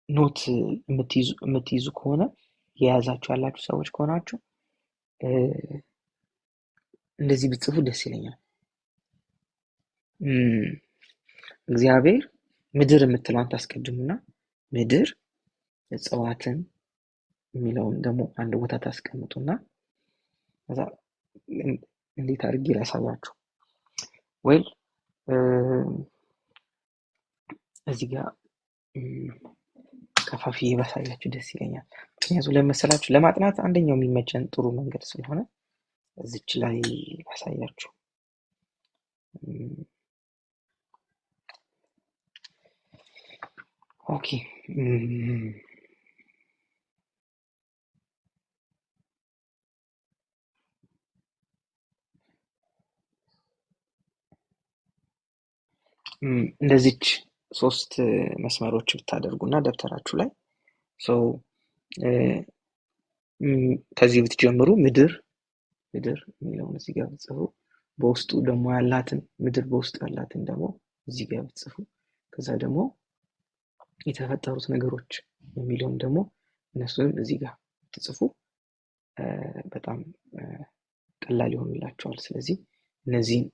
ኖት የምትይዙ ከሆነ የያዛችሁ ያላችሁ ሰዎች ከሆናችሁ እንደዚህ ብትጽፉ ደስ ይለኛል። እግዚአብሔር ምድር የምትለውን ታስቀድሙና ምድር እጽዋትን የሚለውን ደግሞ አንድ ቦታ ታስቀምጡና ከዛ እንዴት አድርጌ ላሳያችሁ? ወይል እዚህ ጋር ከፋፍዬ ባሳያችሁ ደስ ይለኛል። ምክንያቱም ለመሰላችሁ ለማጥናት አንደኛው የሚመቸን ጥሩ መንገድ ስለሆነ እዚች ላይ ላሳያችሁ። ኦኬ እንደዚች 3 መስመሮች ብታደርጉና ደብተራችሁ ላይ ከዚህ ብትጀምሩ ምድር የሚለውን እዚህ ጋር ብትጽፉ በውስጡ ደግሞ ያላትን ምድር በውስጡ ያላትን ደግሞ እዚህ ጋር ብትጽፉ ከዛ ደግሞ የተፈጠሩት ነገሮች የሚለውን ደግሞ እነሱንም እዚህ ጋር ብትጽፉ በጣም ቀላል ይሆንላችኋል። ስለዚህ እነዚህን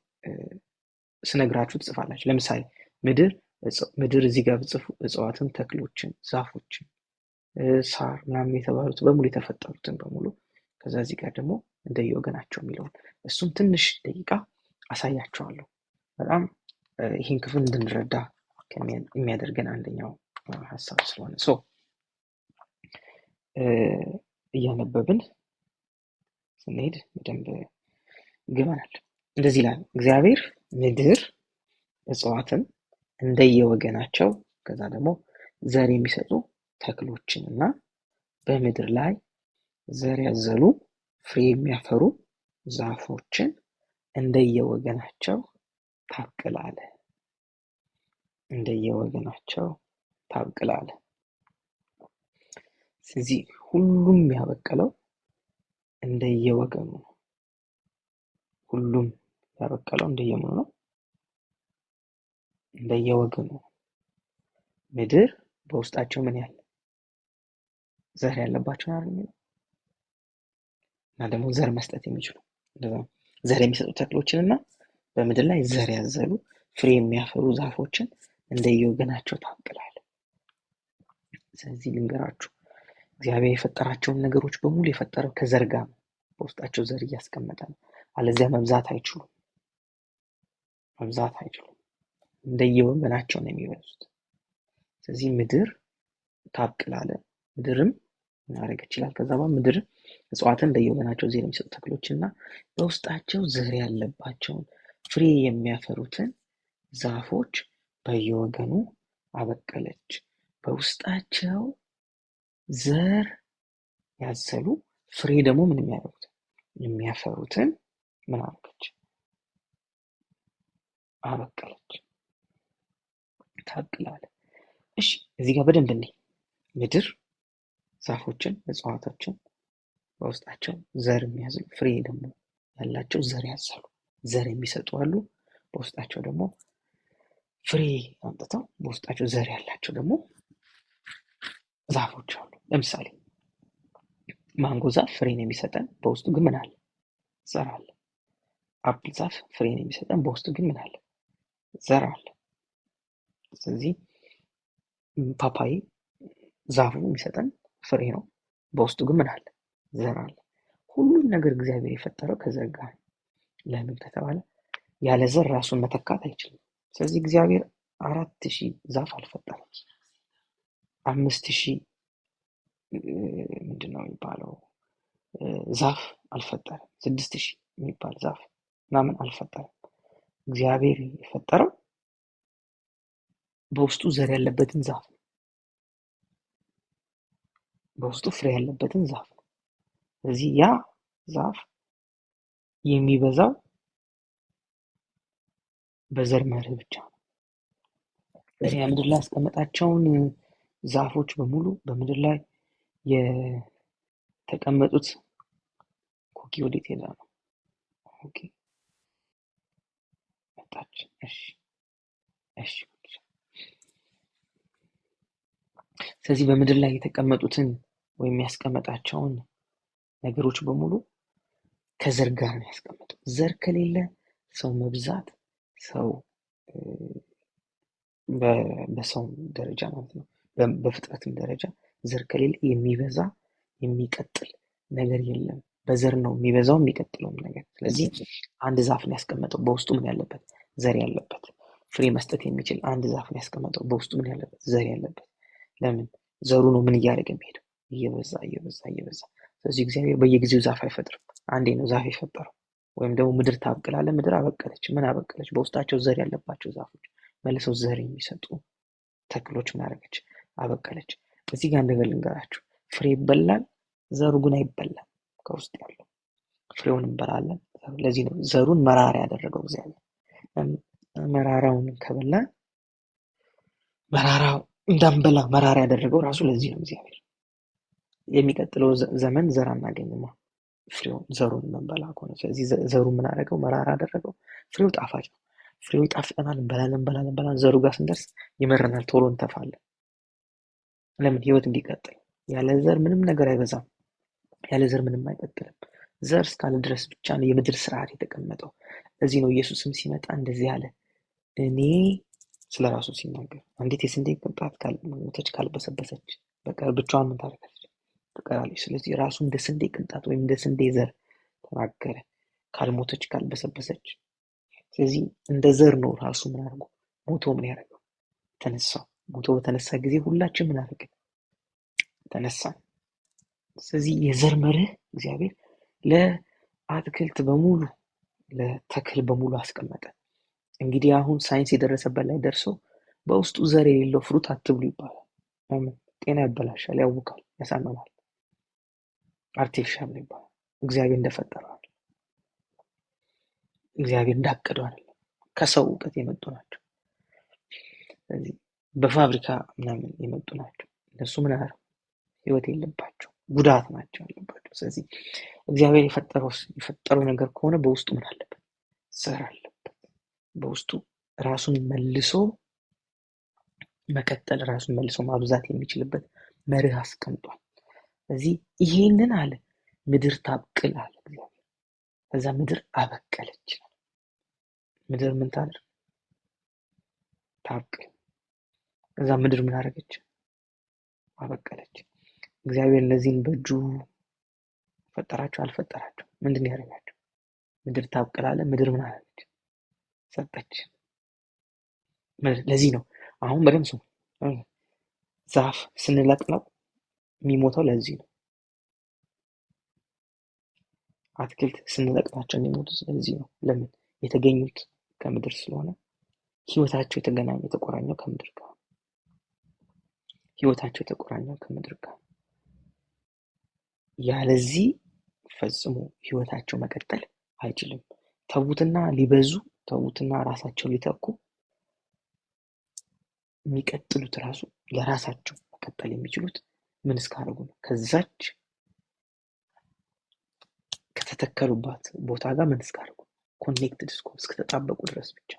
ስነግራችሁ ትጽፋላችሁ። ለምሳሌ ምድር እዚህ ጋር ብትጽፉ እጽዋትን፣ ተክሎችን፣ ዛፎችን፣ ሳር ምናምን የተባሉት በሙሉ የተፈጠሩትን በሙሉ ከዛ እዚህ ጋር ደግሞ እንደየወገናቸው የሚለውን እሱም ትንሽ ደቂቃ አሳያችኋለሁ። በጣም ይህን ክፍል እንድንረዳ የሚያደርገን አንደኛው ሀሳብ ስለሆነ እያነበብን ስንሄድ በደንብ ይገባናል። እንደዚህ ይላል። እግዚአብሔር ምድር እጽዋትን እንደየወገናቸው ከዛ ደግሞ ዘር የሚሰጡ ተክሎችን እና በምድር ላይ ዘር ያዘሉ ፍሬ የሚያፈሩ ዛፎችን እንደየወገናቸው ታብቅላለ። ስለዚህ ሁሉም ያበቀለው እንደየወገኑ ነው። እንደየወገኑ ምድር በውስጣቸው ምን ያህል ዘር ያለባቸው አይደል? እና ደግሞ ዘር መስጠት የሚችሉ ዘር የሚሰጡ ተክሎችንና በምድር ላይ ዘር ያዘሉ ፍሬ የሚያፈሩ ዛፎችን እንደየወገናቸው ታብቅላለ። ስለዚህ ልንገራችሁ፣ እግዚአብሔር የፈጠራቸውን ነገሮች በሙሉ የፈጠረው ከዘር ጋር ነው። በውስጣቸው ዘር እያስቀመጠ ነው። አለዚያ መብዛት አይችሉም። እንደየወገናቸው ነው የሚበዙት። ስለዚህ ምድር ታብቅላለ። ምድርም ማድረግ ይችላል። ከዛ ምድር እጽዋትን እንደየወገናቸው ዘር የሚሰጡ ተክሎችና በውስጣቸው ዘር ያለባቸውን ፍሬ የሚያፈሩትን ዛፎች በየወገኑ አበቀለች። በውስጣቸው ዘር ያዘሉ ፍሬ ደግሞ ምን የሚያፈሩትን ምን አደረገች? አበቀለች። ታብቅላለ። እሺ እዚህ ጋር በደንብ እንይ። ምድር ዛፎችን፣ እጽዋቶችን በውስጣቸው ዘር የሚያዝሉ ፍሬ ደግሞ ያላቸው ዘር ያዘሉ ዘር የሚሰጡ አሉ። በውስጣቸው ደግሞ ፍሬ አምጥተው በውስጣቸው ዘር ያላቸው ደግሞ ዛፎች አሉ። ለምሳሌ ማንጎ ዛፍ ፍሬን የሚሰጠን በውስጡ ግን ምን አለ? ዘር አለ። አፕል ዛፍ ፍሬን የሚሰጠን በውስጡ ግን ምን አለ? ዘር አለ። ስለዚህ ፓፓይ ዛፉ የሚሰጠን ፍሬ ነው፣ በውስጡ ግን ምን አለ? ዘር አለ። ሁሉም ነገር እግዚአብሔር የፈጠረው ከዘር ጋር ነው። ለምን ከተባለ ያለ ዘር ራሱን መተካት አይችልም። ስለዚህ እግዚአብሔር 4000 ዛፍ አልፈጠረም። 5000 ምንድነው የሚባለው ዛፍ አልፈጠረም። 6000 የሚባል ዛፍ ምናምን አልፈጠረም። እግዚአብሔር የፈጠረው በውስጡ ዘር ያለበትን ዛፍ ነው። በውስጡ ፍሬ ያለበትን ዛፍ ነው። ስለዚህ ያ ዛፍ የሚበዛው በዘር መርህ ብቻ ነው። በዚያ ምድር ላይ ያስቀመጣቸውን ዛፎች በሙሉ በምድር ላይ የተቀመጡት ኮኪ ወዴት ሄዳ ነው? ኦኬ መጣች። እሺ ስለዚህ በምድር ላይ የተቀመጡትን ወይም ያስቀመጣቸውን ነገሮች በሙሉ ከዘር ጋር ነው ያስቀመጠው። ዘር ከሌለ ሰው መብዛት ሰው በሰው ደረጃ ማለት ነው በፍጥረትም ደረጃ ዘር ከሌለ የሚበዛ የሚቀጥል ነገር የለም። በዘር ነው የሚበዛው የሚቀጥለው ነገር። ስለዚህ አንድ ዛፍ ነው ያስቀመጠው፣ በውስጡ ምን ያለበት? ዘር ያለበት፣ ፍሬ መስጠት የሚችል አንድ ዛፍ ነው ያስቀመጠው፣ በውስጡ ምን ያለበት? ዘር ያለበት። ለምን? ዘሩ ነው ምን እያደረገ የሚሄደው? እየበዛ እየበዛ እየበዛ። ስለዚህ እግዚአብሔር በየጊዜው ዛፍ አይፈጥርም፣ አንዴ ነው ዛፍ የፈጠረው። ወይም ደግሞ ምድር ታብቅላለ፣ ምድር አበቀለች። ምን አበቀለች? በውስጣቸው ዘር ያለባቸው ዛፎች፣ መልሰው ዘር የሚሰጡ ተክሎች ምን አደረገች? አበቀለች። እዚህ ጋር ነገር ልንገራችሁ፣ ፍሬ ይበላል፣ ዘሩ ግን አይበላም። ከውስጥ ያለው ፍሬውን እንበላለን። ለዚህ ነው ዘሩን መራራ ያደረገው እግዚአብሔር። መራራውን ከበላን መራራው እንዳንበላ መራራ ያደረገው ራሱ ለዚህ ነው እግዚአብሔር። የሚቀጥለው ዘመን ዘር አናገኝማ ፍሬውን ዘሩን መንበላ ከሆነ። ስለዚህ ዘሩ ምን አደረገው? መራራ አደረገው። ፍሬው ጣፋጭ ነው። ፍሬው ይጣፍጠናል፣ እንበላለን። ዘሩ ጋር ስንደርስ ይመረናል፣ ቶሎ እንተፋለን። ለምን? ህይወት እንዲቀጥል። ያለ ዘር ምንም ነገር አይበዛም። ያለ ዘር ምንም አይቀጥልም። ዘር እስካለ ድረስ ብቻ ነው የምድር ስርዓት የተቀመጠው። ለዚህ ነው ኢየሱስም ሲመጣ እንደዚህ አለ። እኔ ስለ ራሱ ሲናገር አንዲት የስንዴ ቅንጣት ካልሞተች ካልበሰበሰች በቀር ብቻዋን ምን ታደርጋለች? ትቀራለች። ስለዚህ ራሱ እንደ ስንዴ ቅንጣት ወይም እንደ ስንዴ ዘር ተናገረ፣ ካልሞተች ካልበሰበሰች። ስለዚህ እንደ ዘር ነው ራሱ ምን አድርጎ ሞቶ ምን ያደረገው? ተነሳው። ሞቶ በተነሳ ጊዜ ሁላችን ምን አደረግን? ተነሳን። ስለዚህ የዘር መርህ እግዚአብሔር ለአትክልት በሙሉ ለተክል በሙሉ አስቀመጠ። እንግዲህ አሁን ሳይንስ የደረሰበት ላይ ደርሶ በውስጡ ዘር የሌለው ፍሩት አትብሉ ይባላል። ጤና ያበላሻል፣ ያውካል፣ ያሳምማል፣ አርቲፊሻል ነው ይባላል። እግዚአብሔር እንደፈጠረው እግዚአብሔር እንዳቀደው አይደለም፣ ከሰው እውቀት የመጡ ናቸው። ስለዚህ በፋብሪካ ምናምን የመጡ ናቸው። እነሱ ምን አረ ህይወት የለባቸው፣ ጉዳት ናቸው ያለባቸው። ስለዚህ እግዚአብሔር የፈጠረው ነገር ከሆነ በውስጡ ምን አለበት? ዘር አለበት። በውስጡ ራሱን መልሶ መቀጠል፣ ራሱን መልሶ ማብዛት የሚችልበት መርህ አስቀምጧል። ስለዚህ ይሄንን አለ ምድር ታብቅል አለ እግዚአብሔር። ከዛ ምድር አበቀለች። ምድር ምን ታድርግ? ታብቅል። ከዛ ምድር ምን አደረገች? አበቀለች። እግዚአብሔር እነዚህን በእጁ ፈጠራቸው አልፈጠራቸው? ምንድን ነው ያደረጋቸው? ምድር ታብቅል አለ። ምድር ምን አደረገች? ሰጠች። ለዚህ ነው አሁን በደምብ ስሙ፣ ዛፍ ስንለቅለው የሚሞተው ለዚህ ነው። አትክልት ስንለቅላቸው የሚሞቱት ስለዚህ ነው። ለምን? የተገኙት ከምድር ስለሆነ ህይወታቸው የተቆራኘው ከምድር ጋር ህይወታቸው የተቆራኘው ከምድር ጋር። ያለዚህ ፈጽሞ ህይወታቸው መቀጠል አይችልም። ተዉትና ሊበዙ፣ ተዉትና ራሳቸው ሊተኩ፣ የሚቀጥሉት ራሱ ለራሳቸው መቀጠል የሚችሉት ምን እስካደረጉ ነው? ከዛች ከተተከሉባት ቦታ ጋር ምን እስካደረጉ፣ ኮኔክትድ እስከተጣበቁ ድረስ ብቻ።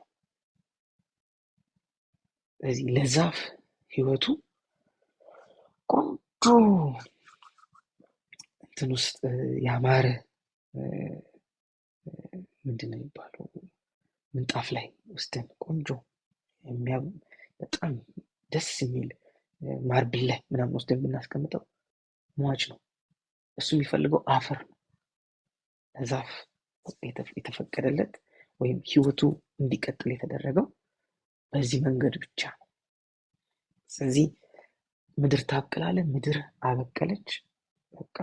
ስለዚህ ለዛፍ ህይወቱ ቆንጆ እንትን ውስጥ ያማረ ምንድን ነው የሚባለው ምንጣፍ ላይ ወስደን ቆንጆ በጣም ደስ የሚል ማርብል ላይ ምናምን ወስደን ብናስቀምጠው ሟች ነው። እሱ የሚፈልገው አፈር ነው። ለዛፍ የተፈቀደለት ወይም ህይወቱ እንዲቀጥል የተደረገው በዚህ መንገድ ብቻ ነው። ስለዚህ ምድር ታብቅላለ፣ ምድር አበቀለች። በቃ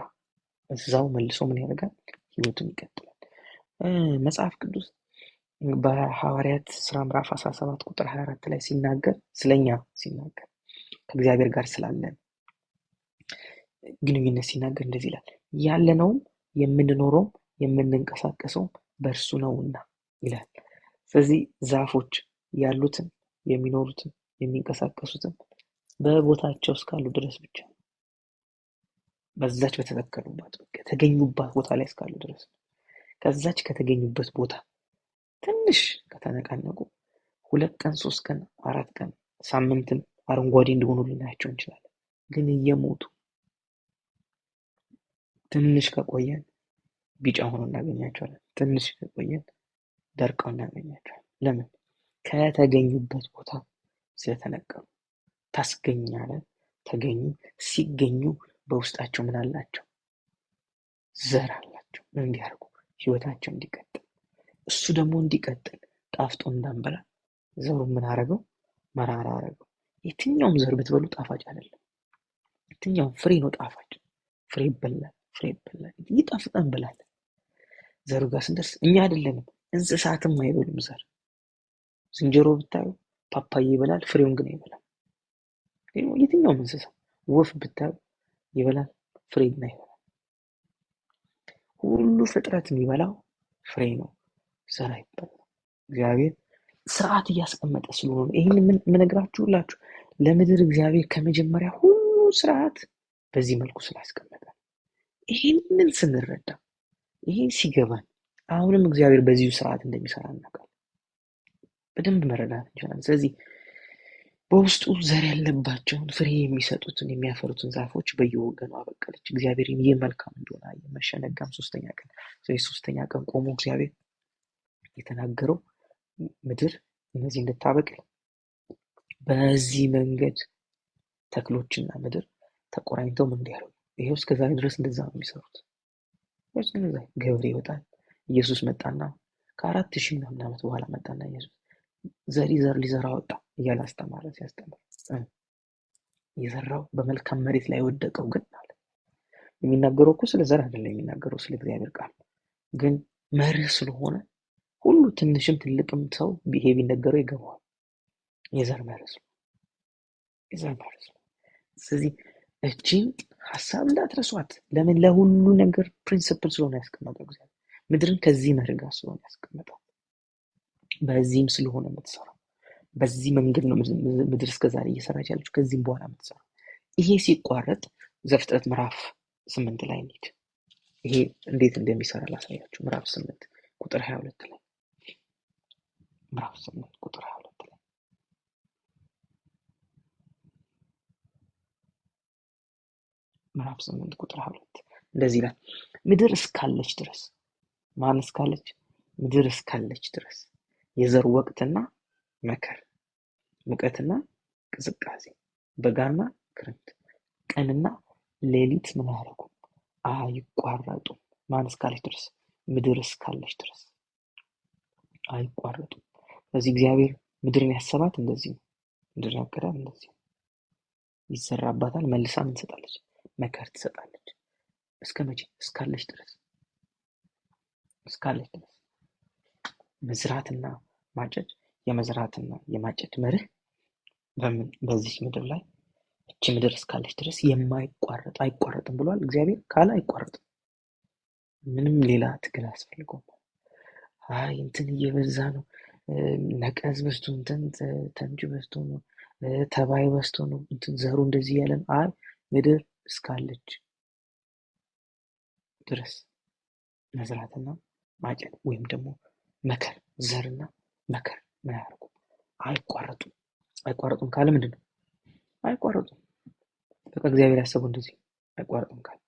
እዛው መልሶ ምን ያደርጋል? ህይወቱን ይቀጥላል። መጽሐፍ ቅዱስ በሐዋርያት ሥራ ምዕራፍ 17 ቁጥር 24 ላይ ሲናገር ስለኛ ሲናገር ከእግዚአብሔር ጋር ስላለን ግንኙነት ሲናገር እንደዚህ ይላል፣ ያለነውም የምንኖረውም የምንንቀሳቀሰውም በእርሱ ነውና ይላል። ስለዚህ ዛፎች ያሉትን የሚኖሩትን የሚንቀሳቀሱትን በቦታቸው እስካሉ ድረስ ብቻ፣ በዛች በተተከሉባት ከተገኙባት ቦታ ላይ እስካሉ ድረስ። ከዛች ከተገኙበት ቦታ ትንሽ ከተነቃነቁ 2 ቀን 3 ቀን 4 ቀን ሳምንትም አረንጓዴ እንደሆኑ ልናያቸው እንችላለን። ግን እየሞቱ ትንሽ ከቆየን ቢጫ ሆኖ እናገኛቸዋለን። ትንሽ ከቆየን ደርቀው እናገኛቸዋለን። ለምን? ከተገኙበት ቦታ ስለተነቀሉ። ታስገኛለ ተገኙ። ሲገኙ በውስጣቸው ምን አላቸው? ዘር አላቸው። እንዲያርጉ ህይወታቸው እንዲቀጥል። እሱ ደግሞ እንዲቀጥል ጣፍጦ እንዳንበላ ዘሩን ምን አረገው? መራራ አረገው። የትኛውም ዘር ብትበሉ ጣፋጭ አይደለም። የትኛውም ፍሬ ነው ጣፋጭ። ፍሬ ይበላል፣ ፍሬ ይበላል፣ ይጣፍጣል እንበላለን። ዘሩ ጋር ስንደርስ እኛ አይደለንም፣ እንስሳትም አይበሉም ዘር። ዝንጀሮ ብታዩ ፓፓዬ ይበላል፣ ፍሬውን ግን አይበላም። የትኛውም እንስሳ ወፍ ብታዩ ይበላል፣ ፍሬ ግን አይበላም። ሁሉ ፍጥረት የሚበላው ፍሬ ነው፣ ዘር አይበላም። እግዚአብሔር ስርዓት እያስቀመጠ ስለሆነ ይህን የምነግራችሁላችሁ ለምድር እግዚአብሔር ከመጀመሪያ ሁሉ ስርዓት በዚህ መልኩ ስላስቀመጠ ይህንን ስንረዳ ይህን ሲገባን አሁንም እግዚአብሔር በዚሁ ስርዓት እንደሚሰራ እናውቃለን። በደንብ መረዳት እንችላለን። ስለዚህ በውስጡ ዘር ያለባቸውን ፍሬ የሚሰጡትን የሚያፈሩትን ዛፎች በየወገኑ አበቀለች። እግዚአብሔር ይህ መልካም እንደሆነ አየ። መሸነጋም ሶስተኛ ቀን። ስለዚህ ሶስተኛ ቀን ቆሞ እግዚአብሔር የተናገረው ምድር እነዚህ እንድታበቅል በዚህ መንገድ ተክሎችና ምድር ተቆራኝተው ምን እንዲያደርጉ። ይሄው እስከዛሬ ድረስ እንደዛ ነው የሚሰሩት። ገብሬ ይወጣል። ኢየሱስ መጣና ከ4000 ምናምን ዓመት በኋላ መጣና ኢየሱስ ዘር ሊዘራ ወጣ እያለ አስተማረ። ሲያስተምር የዘራው በመልካም መሬት ላይ ወደቀው ግን አለ። የሚናገረው እኮ ስለ ዘር አይደለም የሚናገረው ስለ እግዚአብሔር ቃል ግን መርህ ስለሆነ ሁሉ ትንሽም ትልቅም ሰው ይሄ ቢነገረው ይገባዋል። የዘር መርህ ስለዚህ እቺን ሐሳብ እንዳትረሷት። ለምን? ለሁሉ ነገር ፕሪንሲፕል ስለሆነ ያስቀመጠው እግዚአብሔር ምድርን ከዚህ መርህ ጋር ስለሆነ ያስቀመጠው። በዚህም ስለሆነ የምትሰራው በዚህ መንገድ ነው ምድር እስከዛሬ እየሰራች ያለችው፣ ከዚህም በኋላ የምትሰራው። ይሄ ሲቋረጥ ዘፍጥረት ምዕራፍ 8 ላይ እንሂድ። ይሄ እንዴት እንደሚሰራ ላሳያችሁ። ምዕራፍ 8 ቁጥር 22 ላይ ምዕራፍ 8 ቁጥር 22 ላይ ምዕራፍ 8 ቁጥር 22 እንደዚህ ይላል። ምድር እስካለች ድረስ ማን እስካለች? ምድር እስካለች ድረስ የዘር ወቅትና መከር፣ ሙቀትና ቅዝቃዜ፣ በጋና ክረምት፣ ቀንና ሌሊት ምን አያደርጉም? አይቋረጡም። ማን እስካለች ድረስ? ምድር እስካለች ድረስ አይቋረጡም። ስለዚህ እግዚአብሔር ምድርን ያሰባት እንደዚህ ነው። ምድር ያቀዳል እንደዚህ ነው። ይዘራባታል፣ መልሳ ምን ትሰጣለች? መከር ትሰጣለች። እስከ መቼ? እስካለች ድረስ። እስካለች ድረስ መዝራትና ማጨድ፣ የመዝራትና የማጨድ መርህ በዚህ ምድር ላይ እቺ ምድር እስካለች ድረስ የማይቋረጥ አይቋረጥም ብሏል እግዚአብሔር። ካለ አይቋረጥም። ምንም ሌላ ትግል አያስፈልገውም። አይ እንትን እየበዛ ነው፣ ነቀዝ በዝቶ እንትን ተንጅ በዝቶ ነው፣ ተባይ በዝቶ ነው፣ እንትን ዘሩ እንደዚህ ያለን። አይ ምድር እስካለች ድረስ መዝራትና ማጨድ ወይም ደግሞ መከር፣ ዘርና መከር ምን አያደርጉም? አይቋረጡም። አይቋረጡም ካለ ምንድን ነው? አይቋረጡም። በቃ እግዚአብሔር ያሰበው እንደዚህ አይቋረጡም ካለ።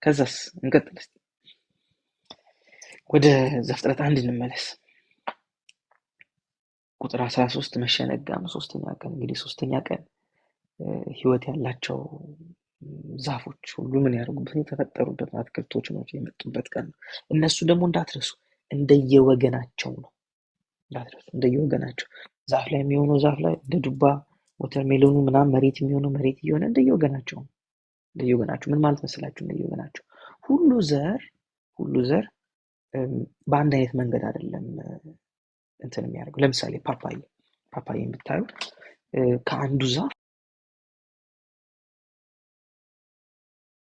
ከዛስ እንቀጥል እስቲ ወደ ዘፍጥረት 1 እንመለስ። ቁጥር 13 መሸነጋም ሶስተኛ ቀን። እንግዲህ ሶስተኛ ቀን ህይወት ያላቸው ዛፎች ሁሉ ምን ያደርጉበት? የተፈጠሩበት አትክልቶች ነው የመጡበት ቀን ነው። እነሱ ደግሞ እንዳትረሱ እንደየወገናቸው ነው። እንዳትረሱ እንደየወገናቸው። ዛፍ ላይ የሚሆነው ዛፍ ላይ እንደ ዱባ ወተርሜሎኑ ምናምን መሬት የሚሆነው መሬት እየሆነ እንደየወገናቸው ነው። እንደየወገናቸው ምን ማለት መስላችሁ? እንደየወገናቸው ሁሉ ዘር በአንድ አይነት መንገድ አይደለም እንትን የሚያደርገው። ለምሳሌ ፓፓዬን ብታዩ ከአንዱ ዛፍ